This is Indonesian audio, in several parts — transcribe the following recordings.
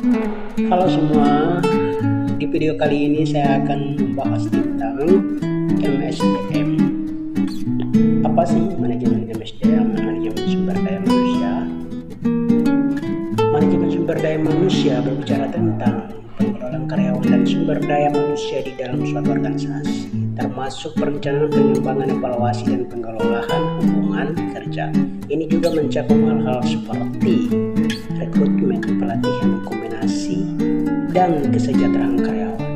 Halo semua, di video kali ini saya akan membahas tentang MSDM. Apa sih manajemen MSDM? Manajemen sumber daya manusia. Manajemen sumber daya manusia berbicara tentang pengelolaan karyawan dan sumber daya manusia di dalam suatu organisasi, termasuk perencanaan, pengembangan, evaluasi, dan pengelolaan hubungan kerja. Ini juga mencakup hal-hal seperti rekrutmen, pelatihan, kombinasi, dan kesejahteraan karyawan.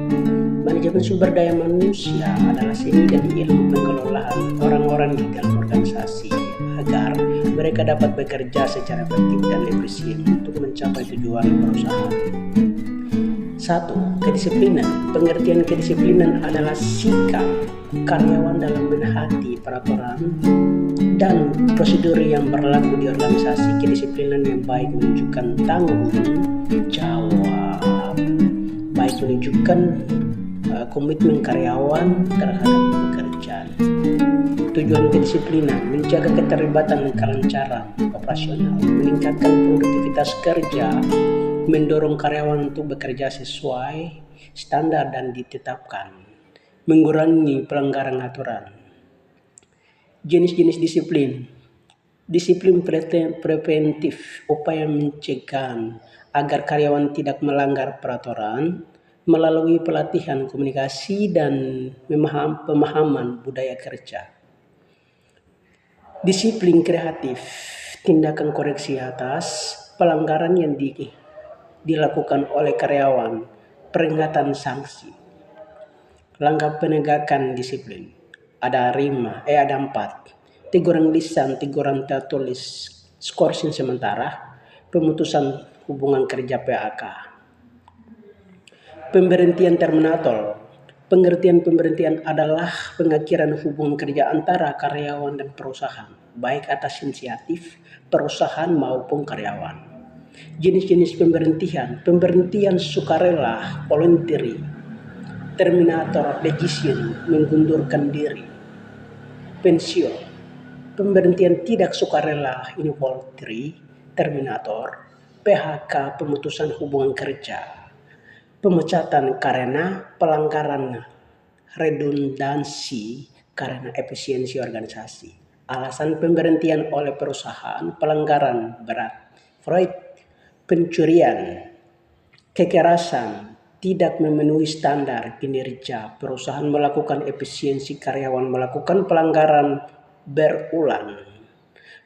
Manajemen sumber daya manusia adalah seni dan ilmu pengelolaan orang-orang di dalam organisasi agar mereka dapat bekerja secara efektif dan efisien untuk mencapai tujuan perusahaan. 1. Kedisiplinan. Pengertian kedisiplinan adalah sikap karyawan dalam menaati peraturan dan prosedur yang berlaku di organisasi. Kedisiplinan yang baik menunjukkan tanggung jawab, baik menunjukkan komitmen karyawan terhadap pekerjaan. Tujuan kedisiplinan menjaga keterlibatan dan kelancaran operasional, meningkatkan produktivitas kerja, mendorong karyawan untuk bekerja sesuai standar dan ditetapkan, mengurangi pelanggaran aturan. Jenis-jenis disiplin. Disiplin preventif, upaya mencegah agar karyawan tidak melanggar peraturan melalui pelatihan, komunikasi, dan pemahaman budaya kerja. Disiplin kreatif, tindakan koreksi atas pelanggaran yang dilakukan oleh karyawan, peringatan sanksi. Langkah penegakan disiplin. Ada 4. Teguran lisan, teguran tertulis, skorsing sementara, pemutusan hubungan kerja PHK. Pemberhentian terminator. Pengertian pemberhentian adalah pengakhiran hubungan kerja antara karyawan dan perusahaan, baik atas inisiatif perusahaan maupun karyawan. Jenis-jenis pemberhentian. Pemberhentian sukarela, voluntary. Terminator decision, mengundurkan diri. Pensiun. Pemberhentian tidak sukarela, involuntary. Terminator. PHK, pemutusan hubungan kerja. Pemecatan karena pelanggaran redundansi karena efisiensi organisasi. Alasan pemberhentian oleh perusahaan, pelanggaran berat. Freud, pencurian, kekerasan, tidak memenuhi standar kinerja, perusahaan melakukan efisiensi, karyawan melakukan pelanggaran berulang.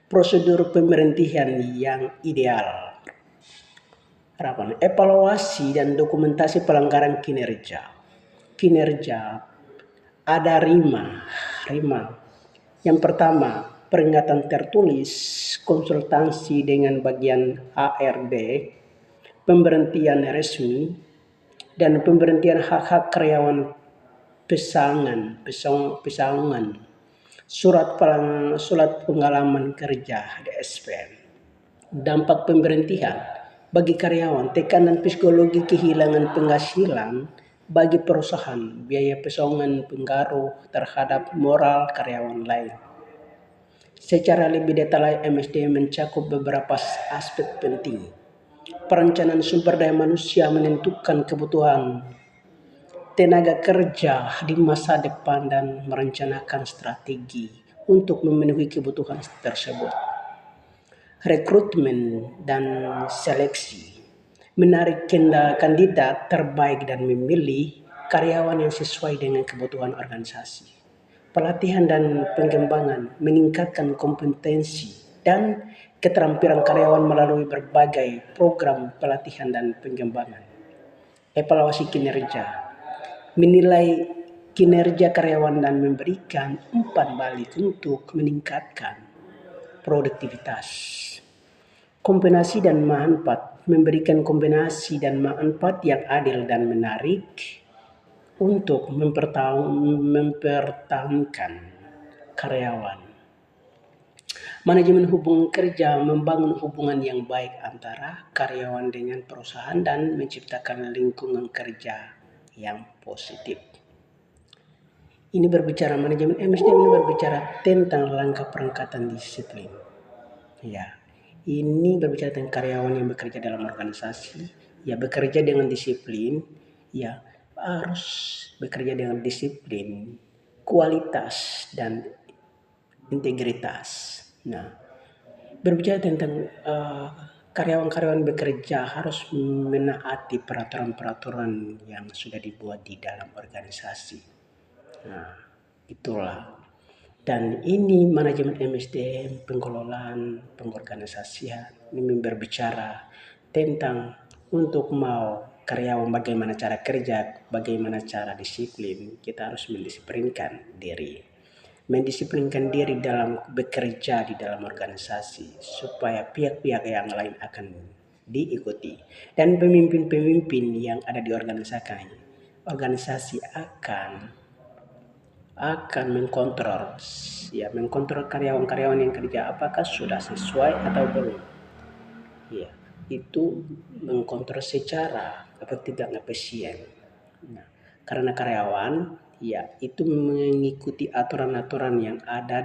Prosedur pemberhentian yang ideal. Evaluasi dan dokumentasi pelanggaran kinerja. Ada 5. Yang pertama, peringatan tertulis, konsultasi dengan bagian ARD, pemberhentian resmi, dan pemberhentian hak-hak karyawan pesangon, surat pengalaman kerja DSP. Dampak pemberhentian bagi karyawan, tekanan psikologi, kehilangan penghasilan bagi perusahaan, biaya pesangon, pengaruh terhadap moral karyawan lain. Secara lebih detail, MSDM mencakup beberapa aspek penting. Perencanaan sumber daya manusia menentukan kebutuhan tenaga kerja di masa depan dan merencanakan strategi untuk memenuhi kebutuhan tersebut. Rekrutmen dan seleksi, menarik kandidat terbaik dan memilih karyawan yang sesuai dengan kebutuhan organisasi. Pelatihan dan pengembangan, meningkatkan kompetensi dan keterampilan karyawan melalui berbagai program pelatihan dan pengembangan. Evaluasi kinerja, menilai kinerja karyawan dan memberikan umpan balik untuk meningkatkan produktivitas. Kombinasi dan manfaat, memberikan kombinasi dan manfaat yang adil dan menarik untuk mempertahankan karyawan. Manajemen hubungan kerja, membangun hubungan yang baik antara karyawan dengan perusahaan dan menciptakan lingkungan kerja yang positif. Ini berbicara manajemen MSDM, ini berbicara tentang langkah peningkatan disiplin. Ini berbicara tentang karyawan yang bekerja dalam organisasi ya bekerja dengan disiplin, ya harus bekerja dengan disiplin, kualitas dan integritas. Nah, berbicara tentang karyawan-karyawan bekerja harus menaati peraturan-peraturan yang sudah dibuat di dalam organisasi. Nah, itulah. Dan ini manajemen MSDM, pengelolaan, pengorganisasian, ini berbicara tentang untuk mau karyawan bagaimana cara kerja, bagaimana cara disiplin, kita harus mendisiplinkan diri. Mendisiplinkan diri dalam bekerja di dalam organisasi supaya pihak-pihak yang lain akan diikuti. Dan pemimpin-pemimpin yang ada di organisasi akan mengkontrol karyawan-karyawan yang kerja apakah sudah sesuai atau belum. Ya, itu mengkontrol secara tidak efisien. Nah, karena karyawan ya itu mengikuti aturan-aturan yang ada